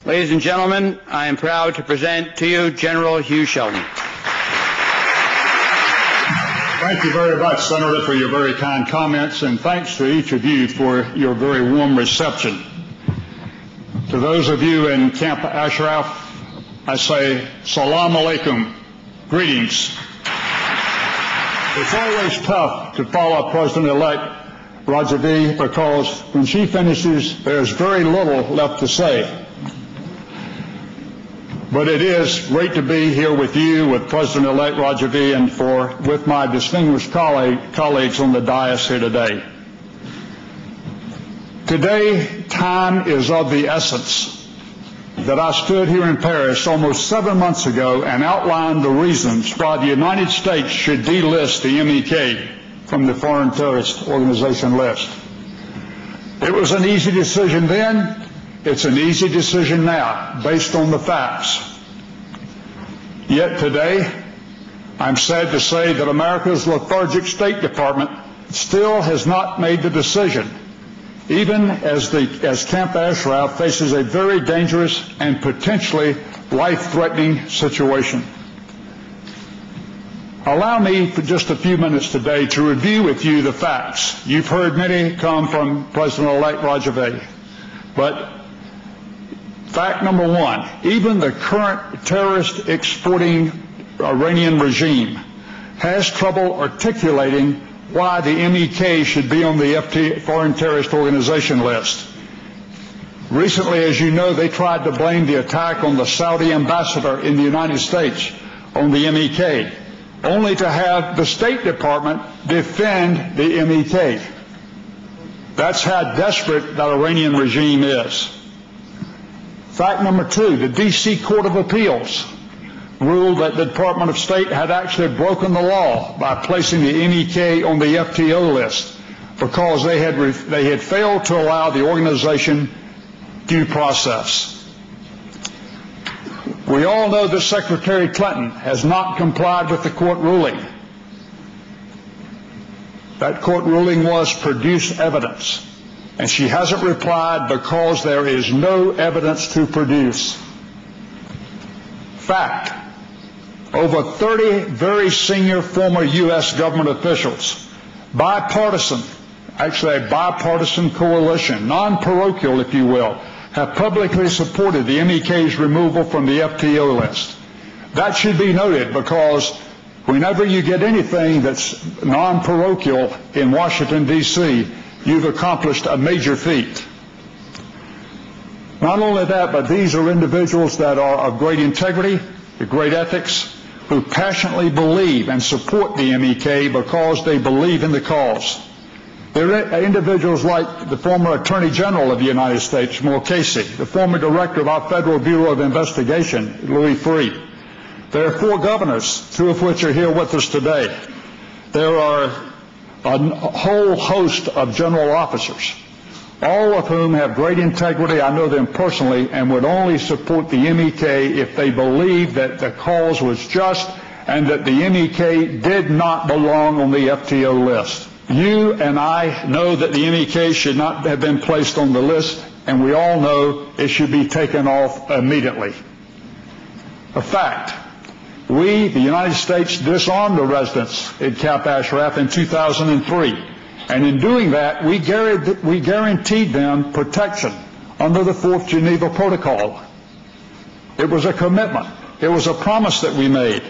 Ladies and gentlemen, I am proud to present to you General Heyshel. Thank you very much, Senator, for your very kind comments, and thanks to each of you for your very warm reception. To those of you in Camp Ashraf, I say, Salam Alaikum, greetings. It's always tough to follow President-elect Rajavi because when she finishes, there's very little left to say. But it is great to be here with you, with President-elect Rajavi, and with my distinguished colleagues on the dais here today. Today, time is of the essence. That I stood here in Paris almost 7 months ago and outlined the reasons why the United States should delist the MEK from the Foreign Terrorist Organization list. It was an easy decision then. It's an easy decision now, based on the facts. Yet today, I'm sad to say that America's lethargic State Department still has not made the decision, even as Camp Ashraf faces a very dangerous and potentially life-threatening situation. Allow me for just a few minutes today to review with you the facts. You've heard many come from President-elect Rajavi, but fact number one, even the current terrorist exporting Iranian regime has trouble articulating why the MEK should be on the Foreign Terrorist Organization list. Recently, as you know, they tried to blame the attack on the Saudi ambassador in the United States on the MEK, only to have the State Department defend the MEK. That's how desperate that Iranian regime is. Fact number two, the D.C. Court of Appeals ruled that the Department of State had actually broken the law by placing the MEK on the FTO list because they had failed to allow the organization due process. We all know that Secretary Clinton has not complied with the court ruling. That court ruling was produce evidence, and she hasn't replied because there is no evidence to produce. Fact. Over 30 very senior former U.S. government officials, bipartisan, actually a bipartisan coalition, non-parochial if you will, have publicly supported the MEK's removal from the FTO list. That should be noted because whenever you get anything that's non-parochial in Washington, D.C., you've accomplished a major feat. Not only that, but these are individuals that are of great integrity, great ethics, who passionately believe and support the MEK because they believe in the cause. There are individuals like the former Attorney General of the United States, Casey, the former Director of our Federal Bureau of Investigation, Louis Freeh. There are 4 governors, 2 of which are here with us today. There are a whole host of general officers, all of whom have great integrity. I know them personally and would only support the MEK if they believed that the cause was just and that the MEK did not belong on the FTO list. You and I know that the MEK should not have been placed on the list, and we all know it should be taken off immediately. A fact. We, the United States, disarmed the residents in Camp Ashraf in 2003. And in doing that, we guaranteed them protection under the 4th Geneva Protocol. It was a commitment. It was a promise that we made.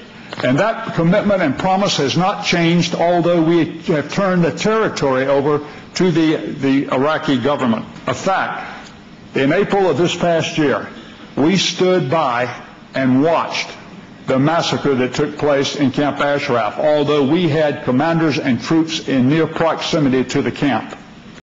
And that commitment and promise has not changed, although we have turned the territory over to the Iraqi government. A fact, in April of this past year, we stood by and watched the massacre that took place in Camp Ashraf, although we had commanders and troops in near proximity to the camp.